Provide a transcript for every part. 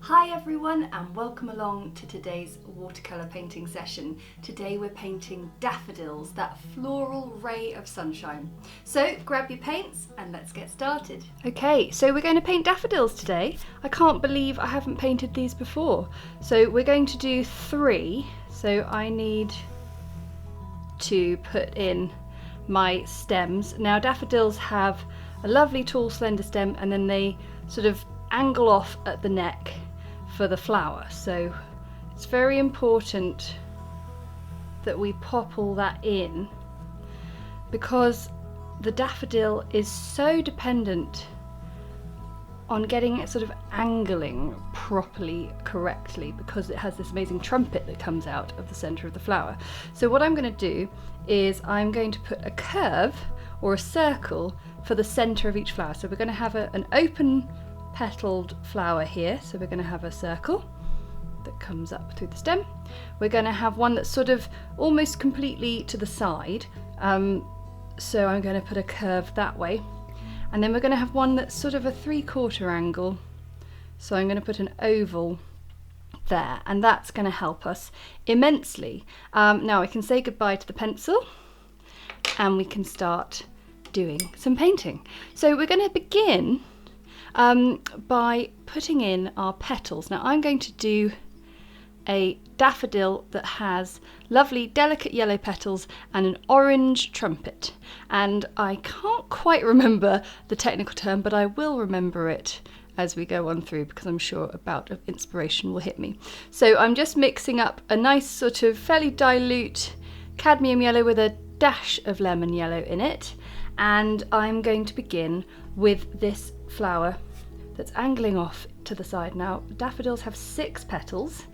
Hi everyone and welcome along to today's watercolour painting session. Today we're painting daffodils, that floral ray of sunshine. So grab your paints and let's get started. Okay, so we're going to paint daffodils today. I can't believe I haven't painted these before. So we're going to do 3. So I need to put in my stems. Now daffodils have a lovely tall slender stem and then they sort of angle off at the neck for the flower, so it's very important that we pop all that in because the daffodil is so dependent on getting it sort of angling properly, correctly, because it has this amazing trumpet that comes out of the center of the flower. So what I'm going to do is I'm going to put a curve or a circle for the center of each flower. So we're going to have an open petaled flower here, so we're going to have a circle that comes up through the stem. We're going to have one that's sort of almost completely to the side, so I'm going to put a curve that way, and then we're going to have one that's sort of a 3/4 angle, so I'm going to put an oval there, and that's going to help us immensely. Now we can say goodbye to the pencil and we can start doing some painting. So we're going to begin by putting in our petals. Now I'm going to do a daffodil that has lovely delicate yellow petals and an orange trumpet, and I can't quite remember the technical term, but I will remember it as we go on through because I'm sure a bout of inspiration will hit me. So I'm just mixing up a nice sort of fairly dilute cadmium yellow with a dash of lemon yellow in it, and I'm going to begin with this flower that's angling off to the side. Now daffodils have 6 petals.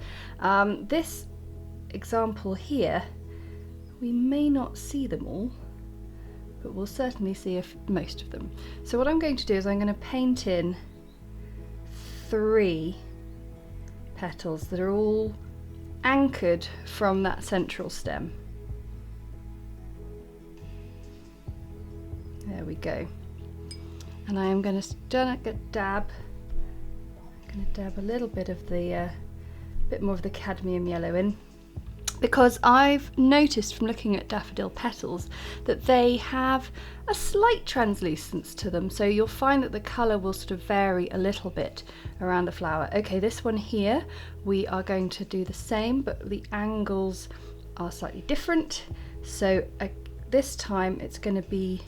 This example here, we may not see them all, but we'll certainly see most of them. So what I'm going to do is I'm going to paint in 3 petals that are all anchored from that central stem. There we go. And I am going to dab a little bit of the, bit more of the cadmium yellow in, because I've noticed from looking at daffodil petals that they have a slight translucence to them, so you'll find that the colour will sort of vary a little bit around the flower. Okay, this one here, we are going to do the same, but the angles are slightly different. So this time it's going to be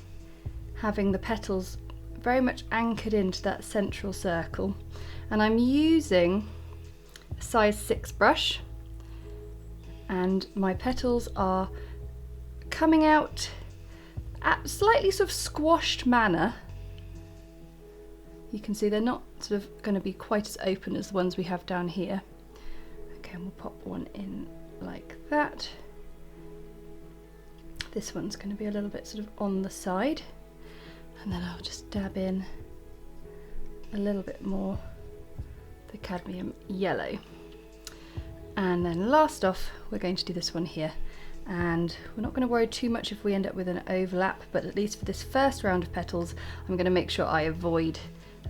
having the petals very much anchored into that central circle, and I'm using a size 6 brush, and my petals are coming out at slightly sort of squashed manner. You can see they're not sort of going to be quite as open as the ones we have down here. Okay, and we'll pop one in like that. This one's going to be a little bit sort of on the side. And then I'll just dab in a little bit more the cadmium yellow. And then last off, we're going to do this one here. And we're not going to worry too much if we end up with an overlap, but at least for this first round of petals, I'm going to make sure I avoid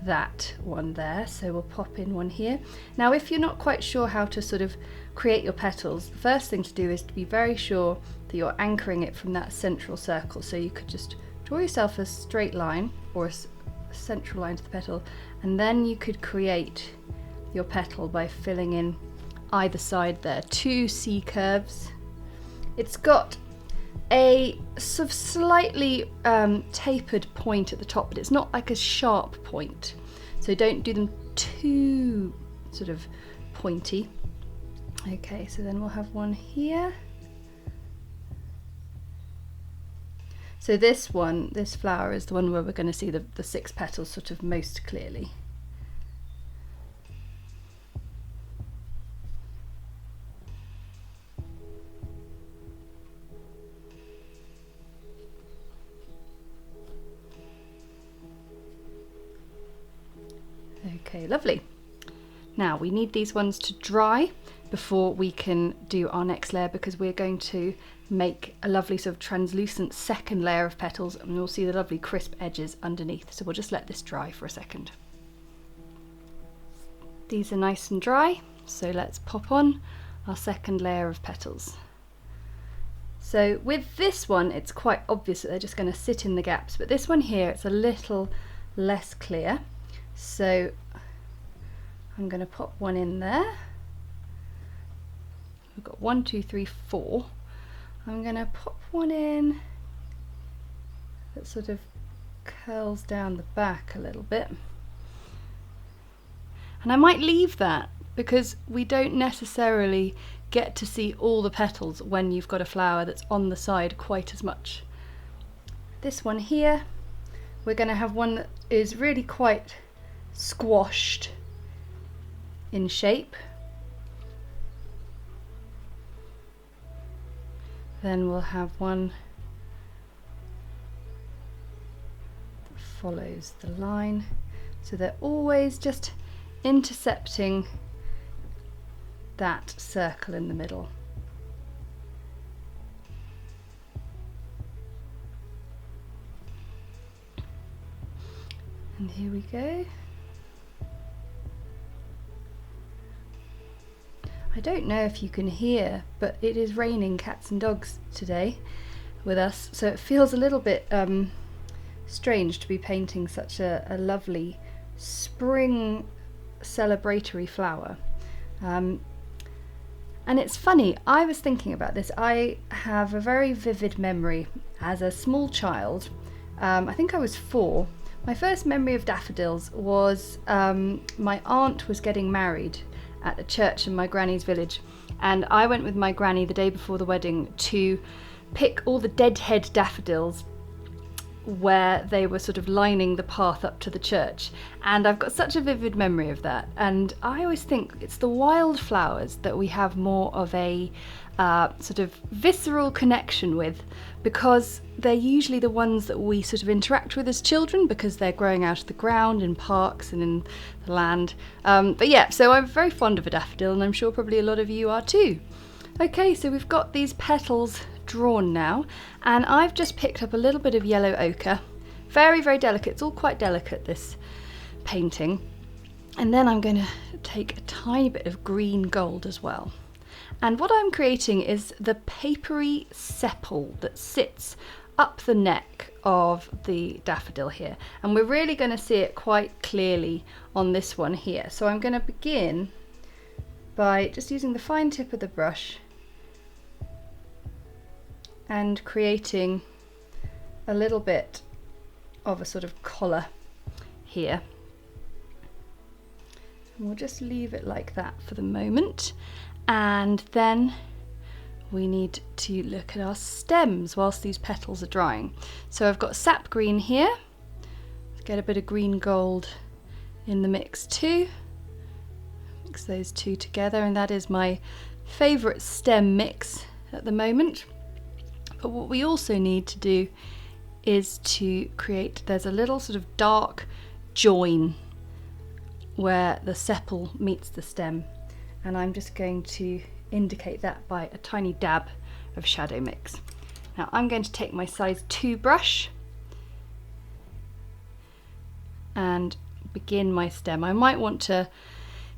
that one there. So we'll pop in one here. Now, if you're not quite sure how to sort of create your petals, the first thing to do is to be very sure that you're anchoring it from that central circle. So you could just draw yourself a straight line or a central line to the petal, and then you could create your petal by filling in either side there 2 C curves. It's got a sort of slightly tapered point at the top, but it's not like a sharp point, so don't do them too sort of pointy. Okay, so then we'll have one here. So this flower is the one where we're going to see the 6 petals sort of most clearly. Okay, lovely. Now we need these ones to dry before we can do our next layer, because we're going to make a lovely sort of translucent second layer of petals, and we'll see the lovely crisp edges underneath. So we'll just let this dry for a second. These are nice and dry, so let's pop on our second layer of petals. So with this one, it's quite obvious that they're just going to sit in the gaps, but this one here, it's a little less clear. So I'm going to pop one in there. We've got 1, 2, 3, 4. I'm going to pop one in that sort of curls down the back a little bit. And I might leave that because we don't necessarily get to see all the petals when you've got a flower that's on the side quite as much. This one here, we're going to have one that is really quite squashed in shape. Then we'll have one that follows the line. So they're always just intercepting that circle in the middle. And here we go. I don't know if you can hear, but it is raining cats and dogs today with us, so it feels a little bit strange to be painting such a lovely spring celebratory flower. And it's funny, I was thinking about this. I have a very vivid memory as a small child. I think I was 4. My first memory of daffodils was my aunt was getting married at a church in my granny's village, and I went with my granny the day before the wedding to pick all the deadhead daffodils where they were sort of lining the path up to the church, and I've got such a vivid memory of that. And I always think it's the wildflowers that we have more of a sort of visceral connection with, because they're usually the ones that we sort of interact with as children because they're growing out of the ground in parks and in the land. But yeah, so I'm very fond of a daffodil, and I'm sure probably a lot of you are too. Okay, so we've got these petals drawn now, and I've just picked up a little bit of yellow ochre. Very, very delicate. It's all quite delicate, this painting. And then I'm going to take a tiny bit of green gold as well. And what I'm creating is the papery sepal that sits up the neck of the daffodil here. And we're really going to see it quite clearly on this one here. So I'm going to begin by just using the fine tip of the brush and creating a little bit of a sort of collar here. And we'll just leave it like that for the moment. And then we need to look at our stems whilst these petals are drying. So I've got Sap Green here. Let's get a bit of green gold in the mix too. Mix those two together, and that is my favourite stem mix at the moment. But what we also need to do is to create, there's a little sort of dark join where the sepal meets the stem, and I'm just going to indicate that by a tiny dab of shadow mix. Now I'm going to take my size 2 brush and begin my stem. I might want to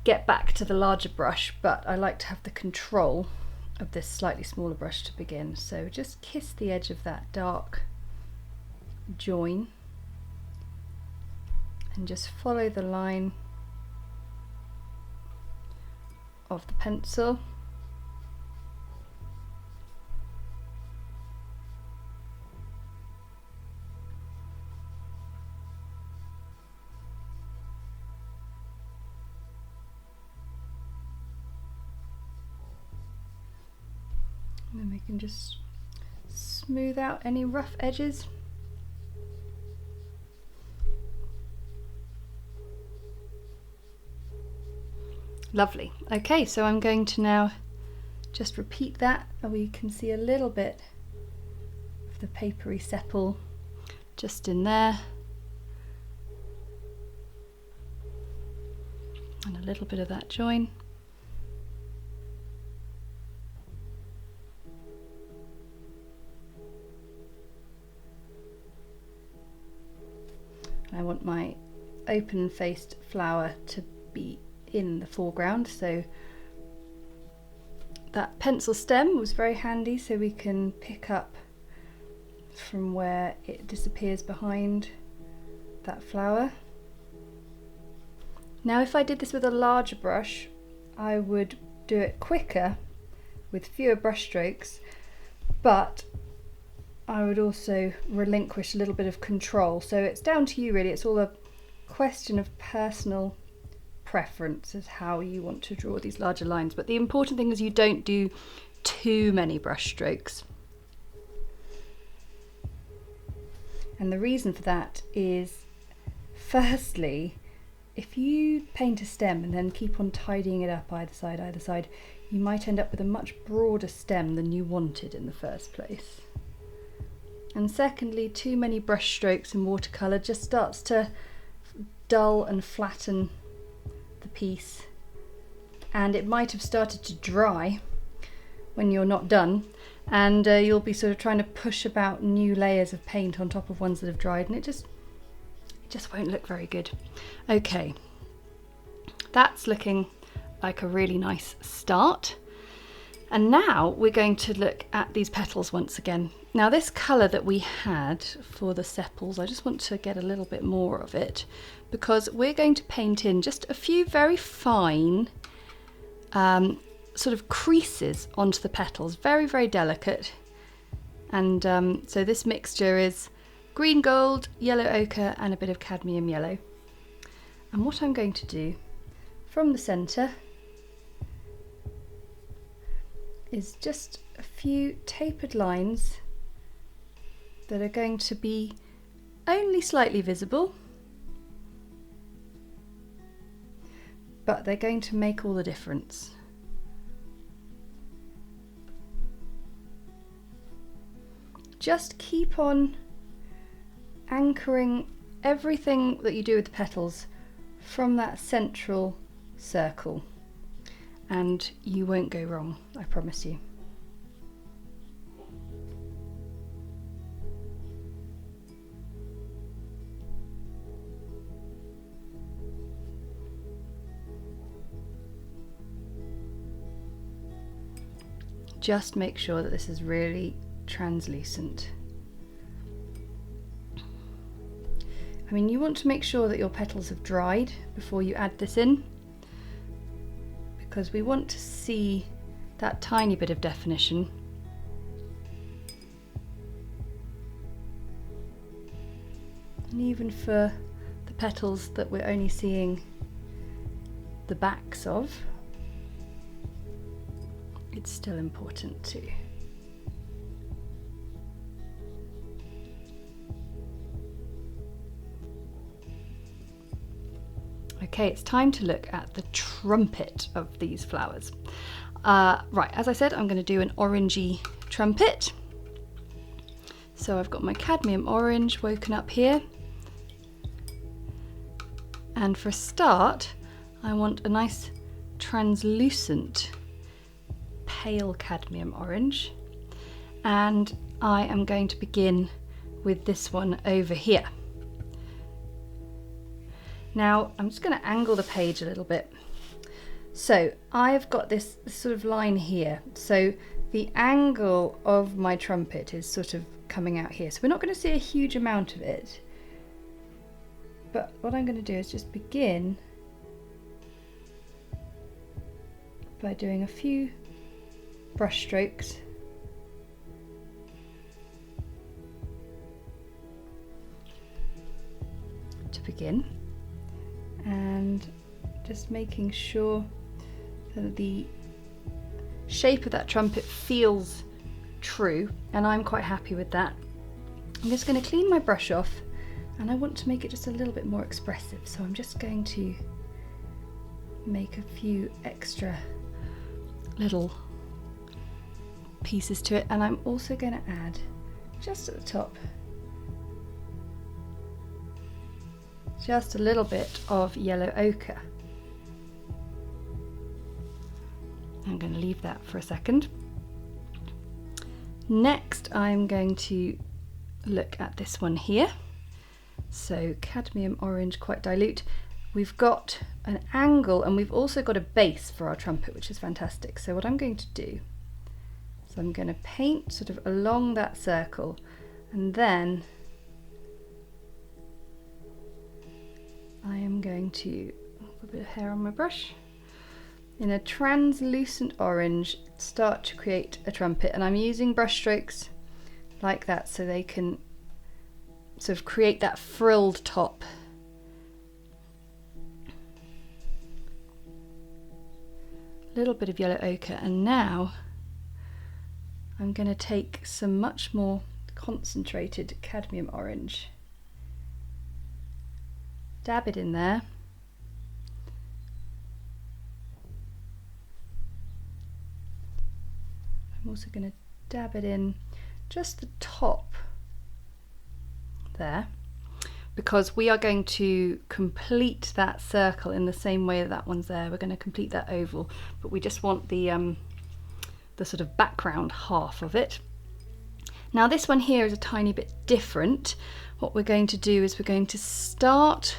get back to the larger brush, but I like to have the control of this slightly smaller brush to begin. So just kiss the edge of that dark join and just follow the line of the pencil. And then we can just smooth out any rough edges. Lovely. Okay, so I'm going to now just repeat that, and we can see a little bit of the papery sepal just in there, and a little bit of that join. I want my open-faced flower to be in the foreground, so that pencil stem was very handy, so we can pick up from where it disappears behind that flower. Now if I did this with a larger brush, I would do it quicker with fewer brush strokes, but I would also relinquish a little bit of control. So it's down to you really, it's all a question of personal preference as how you want to draw these larger lines, but the important thing is you don't do too many brush strokes. And the reason for that is, firstly, if you paint a stem and then keep on tidying it up either side, you might end up with a much broader stem than you wanted in the first place. And secondly, too many brush strokes in watercolour just starts to dull and flatten the piece, and it might have started to dry when you're not done, and you'll be sort of trying to push about new layers of paint on top of ones that have dried, and it just won't look very good. Okay, that's looking like a really nice start. And now we're going to look at these petals once again. Now this colour that we had for the sepals, I just want to get a little bit more of it, because we're going to paint in just a few very fine sort of creases onto the petals, very, very delicate. And so this mixture is green gold, yellow ochre and a bit of cadmium yellow. And what I'm going to do from the centre is just a few tapered lines that are going to be only slightly visible, but they're going to make all the difference. Just keep on anchoring everything that you do with the petals from that central circle, and you won't go wrong, I promise you. Just make sure that this is really translucent. I mean, you want to make sure that your petals have dried before you add this in, because we want to see that tiny bit of definition. And even for the petals that we're only seeing the backs of, it's still important too. Okay, it's time to look at the trumpet of these flowers. Right, as I said, I'm going to do an orangey trumpet. So I've got my cadmium orange woken up here. And for a start, I want a nice translucent pale cadmium orange. And I am going to begin with this one over here. Now I'm just going to angle the page a little bit. So I've got this sort of line here. So the angle of my trumpet is sort of coming out here. So we're not going to see a huge amount of it. But what I'm going to do is just begin by doing a few brush strokes to begin. And just making sure that the shape of that trumpet feels true, and I'm quite happy with that. I'm just going to clean my brush off, and I want to make it just a little bit more expressive, so I'm just going to make a few extra little pieces to it, and I'm also going to add just at the top just a little bit of yellow ochre. I'm going to leave that for a second. Next I'm going to look at this one here. So cadmium orange, quite dilute. we've got an angle and we've also got a base for our trumpet, which is fantastic. So what I'm going to do is I'm going to paint sort of along that circle, and then I am going to put a bit of hair on my brush, in a translucent orange, start to create a trumpet. And I'm using brush strokes like that so they can sort of create that frilled top. A little bit of yellow ochre, and now I'm going to take some much more concentrated cadmium orange, dab it in there. I'm also going to dab it in just the top there, because we are going to complete that circle in the same way that that one's there. We're going to complete that oval, but we just want the sort of background half of it. Now this one here is a tiny bit different. What we're going to do is we're going to start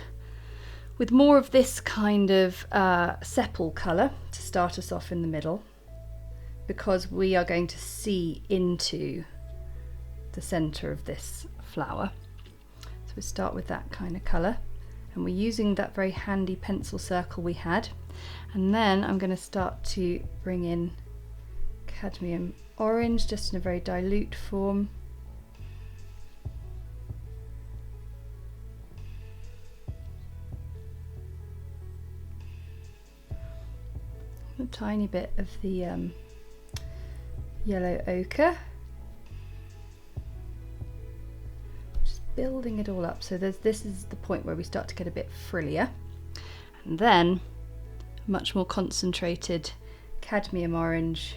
with more of this kind of sepal colour to start us off in the middle, because we are going to see into the centre of this flower. So we start with that kind of colour, and we're using that very handy pencil circle we had, and then I'm going to start to bring in cadmium orange just in a very dilute form. A tiny bit of the yellow ochre, just building it all up. So this is the point where we start to get a bit frillier, and then much more concentrated cadmium orange,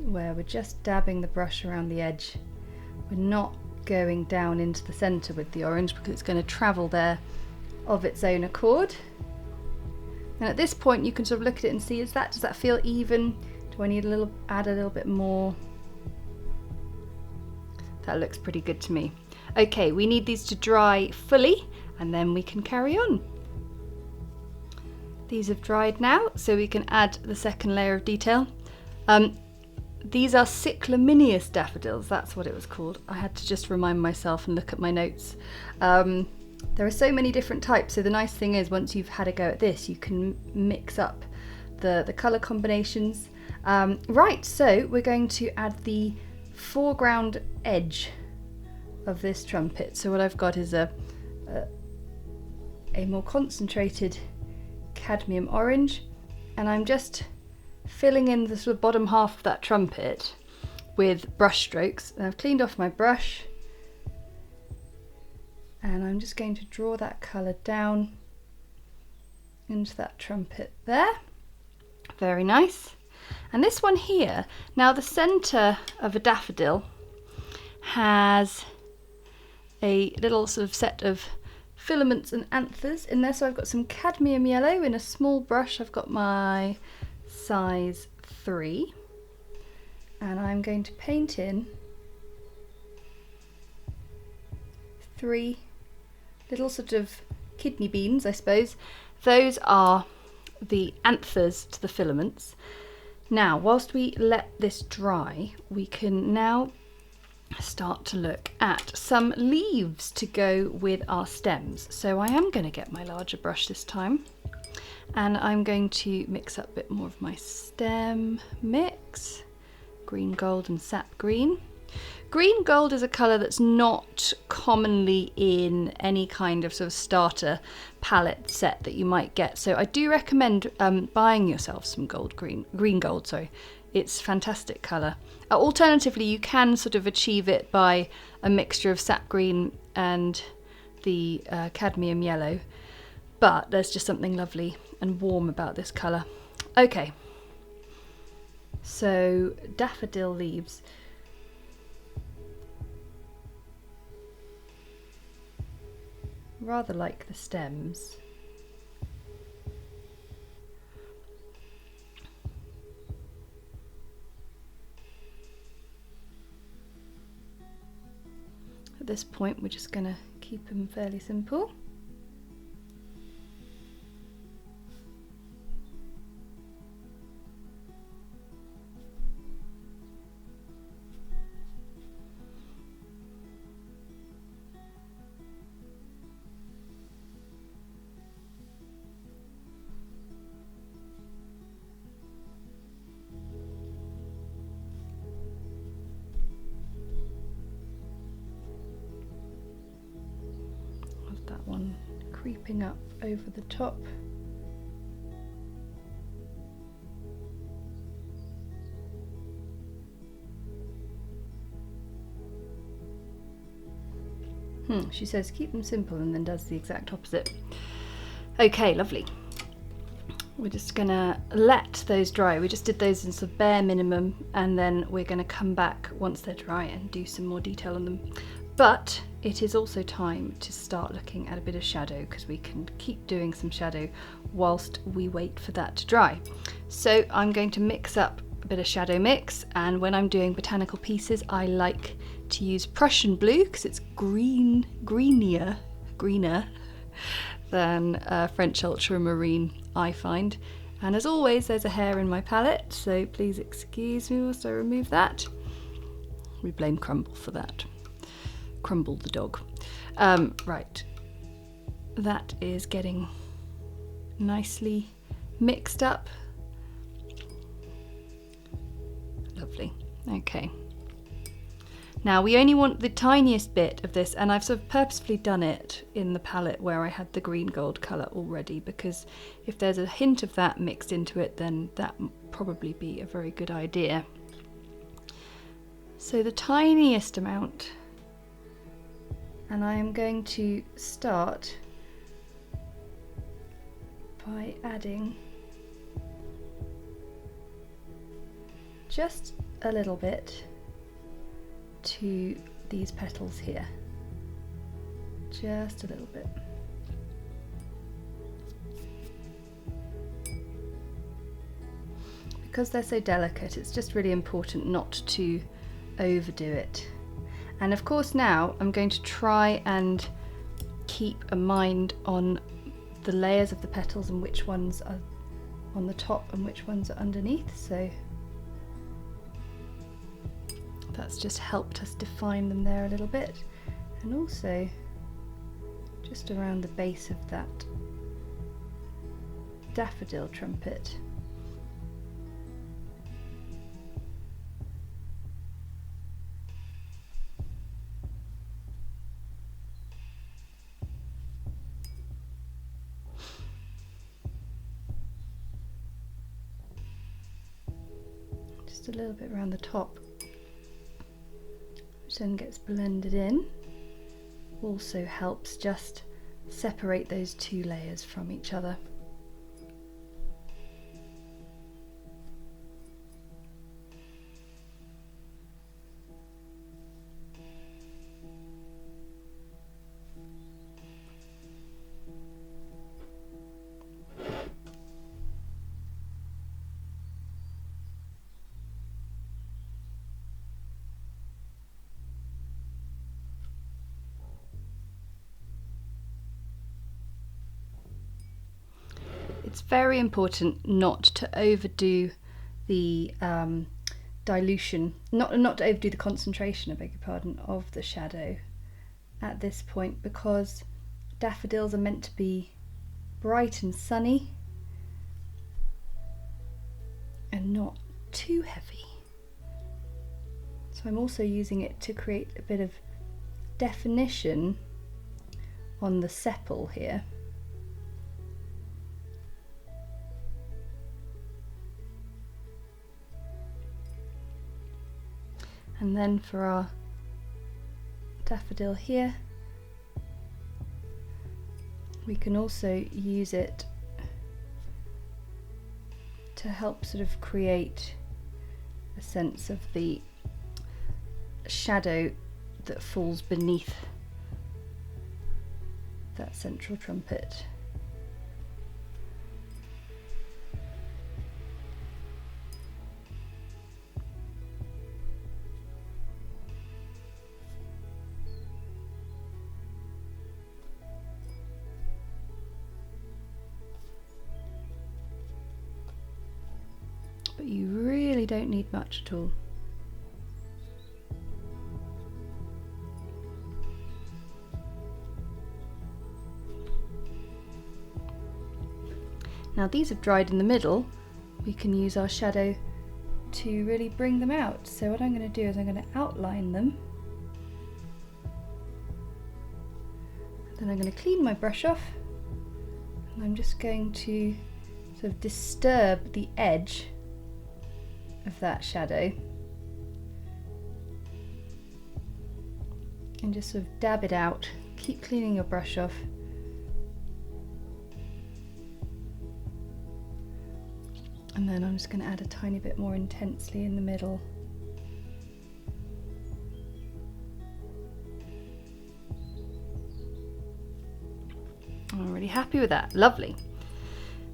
where we're just dabbing the brush around the edge. We're not going down into the centre with the orange because it's going to travel there of its own accord. And at this point you can sort of look at it and see, does that feel even? Do I need add a little bit more? That looks pretty good to me. Okay, we need these to dry fully and then we can carry on. These have dried now, so we can add the second layer of detail. These are Cyclamineus Daffodils, that's what it was called. I had to just remind myself and look at my notes. There are so many different types, so the nice thing is once you've had a go at this, you can mix up the colour combinations. Right, so we're going to add the foreground edge of this trumpet. So what I've got is a more concentrated cadmium orange, and I'm just filling in the sort of bottom half of that trumpet with brush strokes. And I've cleaned off my brush, and I'm just going to draw that colour down into that trumpet there. Very nice. And this one here, now the centre of a daffodil has a little sort of set of filaments and anthers in there. So I've got some cadmium yellow in a small brush. I've got my size 3, and I'm going to paint in 3 little sort of kidney beans, I suppose. Those are the anthers to the filaments. Now, whilst we let this dry, we can now start to look at some leaves to go with our stems. So I am going to get my larger brush this time, and I'm going to mix up a bit more of my stem mix, green, gold and sap green. Green gold is a colour that's not commonly in any kind of sort of starter palette set that you might get. So I do recommend buying yourself some green gold, sorry. It's a fantastic colour. Alternatively, you can sort of achieve it by a mixture of sap green and the cadmium yellow, but there's just something lovely and warm about this colour. Okay, so daffodil leaves. Rather like the stems. At this point, we're just going to keep them fairly simple. That one creeping up over the top. She says keep them simple and then does the exact opposite. Okay, lovely. We're just gonna let those dry. We just did those in sort of bare minimum, and then we're gonna come back once they're dry and do some more detail on them. But it is also time to start looking at a bit of shadow, because we can keep doing some shadow whilst we wait for that to dry. So I'm going to mix up a bit of shadow mix, and when I'm doing botanical pieces I like to use Prussian Blue because it's greener than French Ultramarine, I find. And as always, there's a hair in my palette, so please excuse me whilst I remove that. We blame Crumble for that. Crumble the dog. Right, that is getting nicely mixed up. Lovely. Okay. Now we only want the tiniest bit of this, and I've sort of purposefully done it in the palette where I had the green gold colour already, because if there's a hint of that mixed into it, then that would probably be a very good idea. So the tiniest amount, and I am going to start by adding just a little bit to these petals here, just a little bit. Because they're so delicate, it's just really important not to overdo it. And of course now I'm going to try and keep a mind on the layers of the petals and which ones are on the top and which ones are underneath, so that's just helped us define them there a little bit. And also just around the base of that daffodil trumpet. Just a little bit around the top, which then gets blended in. Also helps just separate those two layers from each other. It's very important not to overdo the dilution, not to overdo the concentration, I beg your pardon, of the shadow at this point, because daffodils are meant to be bright and sunny and not too heavy. So I'm also using it to create a bit of definition on the sepal here. And then for our daffodil here, we can also use it to help sort of create a sense of the shadow that falls beneath that central trumpet. but you really don't need much at all. Now these have dried in the middle, we can use our shadow to really bring them out. So what I'm going to do is I'm going to outline them. Then I'm going to clean my brush off, and I'm just going to sort of disturb the edge of that shadow and just sort of dab it out. Keep cleaning your brush off. And then I'm just going to add a tiny bit more intensely in the middle. I'm really happy with that. Lovely.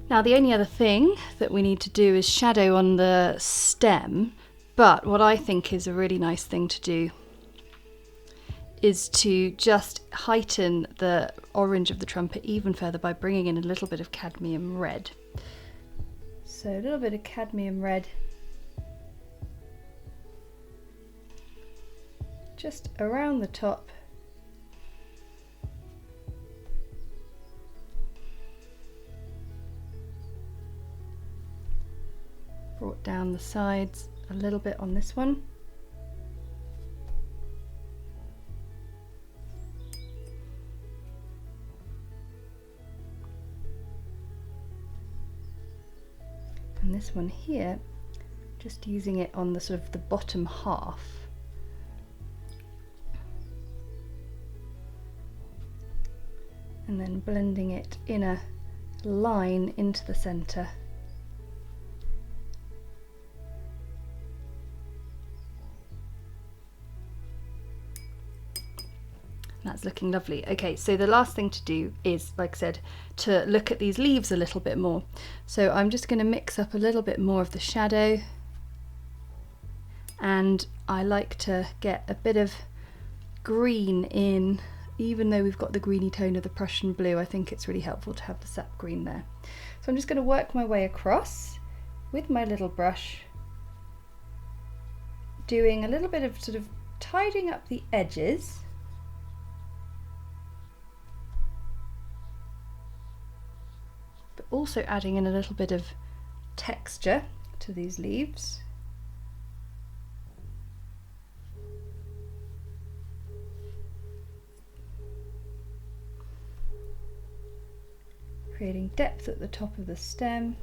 Now the only other thing that we need to do is shadow on the stem, but what I think is a really nice thing to do is to just heighten the orange of the trumpet even further by bringing in a little bit of cadmium red. So a little bit of cadmium red just around the top. Brought down the sides a little bit on this one. And this one here, just using it on the sort of the bottom half. And then blending it in a line into the centre. That's looking lovely. Okay, so the last thing to do is, like I said, to look at these leaves a little bit more. So I'm just going to mix up a little bit more of the shadow, and I like to get a bit of green in. Even though we've got the greeny tone of the Prussian Blue, I think it's really helpful to have the sap green there. So I'm just going to work my way across with my little brush, doing a little bit of sort of tidying up the edges. But also adding in a little bit of texture to these leaves. Creating depth at the top of the stem.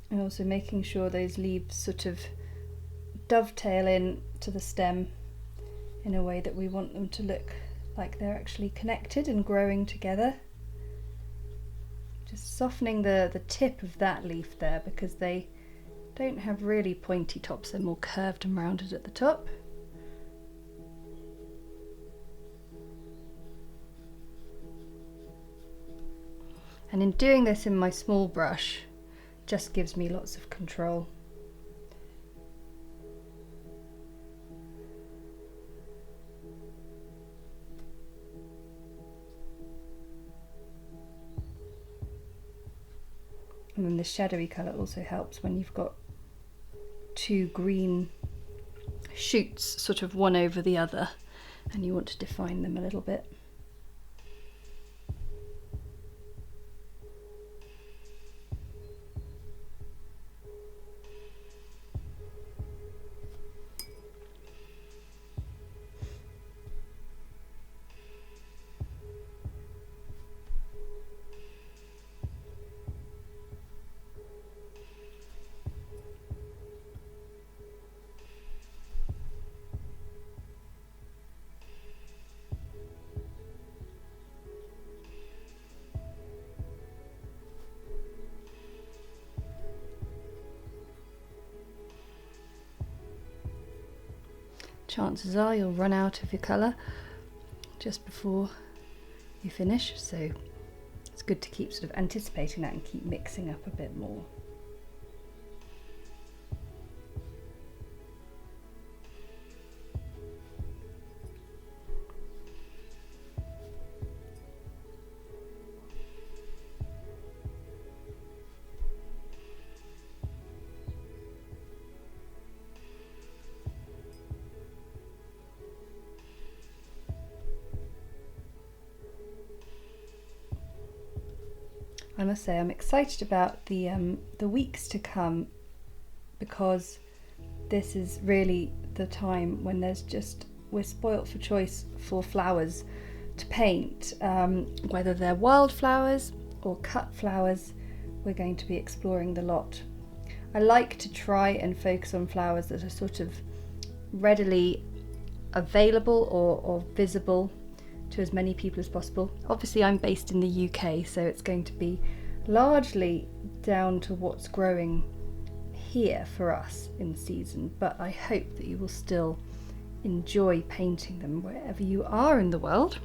And also making sure those leaves sort of dovetail in to the stem in a way that we want them to look like they're actually connected and growing together. Just softening the tip of that leaf there, because they don't have really pointy tops, they're more curved and rounded at the top. And in doing this in my small brush, just gives me lots of control. And then the shadowy colour also helps when you've got two green shoots sort of one over the other and you want to define them a little bit. Chances are you'll run out of your colour just before you finish, so it's good to keep sort of anticipating that and keep mixing up a bit more. I must say I'm excited about the weeks to come, because this is really the time when we're spoilt for choice for flowers to paint, whether they're wildflowers or cut flowers. We're going to be exploring the lot. I like to try and focus on flowers that are sort of readily available or visible to as many people as possible. Obviously I'm based in the UK, so it's going to be largely down to what's growing here for us in season, but I hope that you will still enjoy painting them wherever you are in the world.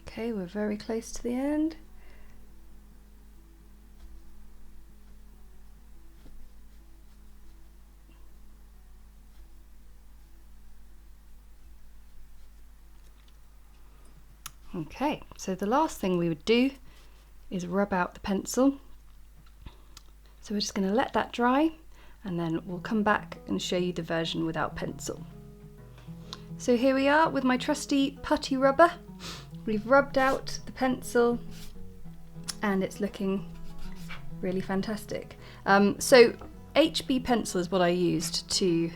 Okay, we're very close to the end. Okay, so the last thing we would do is rub out the pencil. So we're just going to let that dry, and then we'll come back and show you the version without pencil. So here we are with my trusty putty rubber. We've rubbed out the pencil and it's looking really fantastic. So HB pencil is what I used to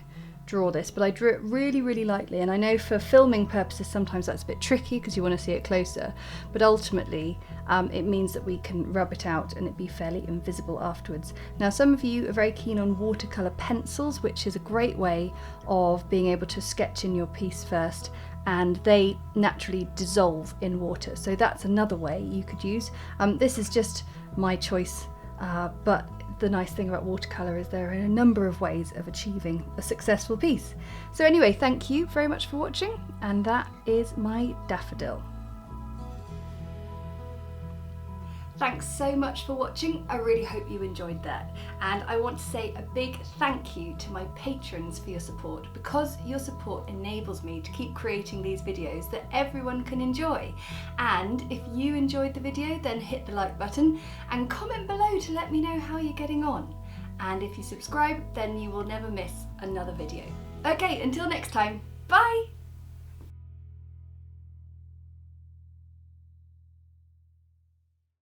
draw this, but I drew it really lightly, and I know for filming purposes sometimes that's a bit tricky because you want to see it closer, but ultimately it means that we can rub it out and it be fairly invisible afterwards. Now some of you are very keen on watercolour pencils, which is a great way of being able to sketch in your piece first, and they naturally dissolve in water, so that's another way you could use. This is just my choice, but the nice thing about watercolour is there are a number of ways of achieving a successful piece. So anyway, thank you very much for watching, and that is my daffodil. Thanks so much for watching. I really hope you enjoyed that. And I want to say a big thank you to my patrons for your support, because your support enables me to keep creating these videos that everyone can enjoy. And if you enjoyed the video, then hit the like button and comment below to let me know how you're getting on. And if you subscribe, then you will never miss another video. Okay, until next time, bye!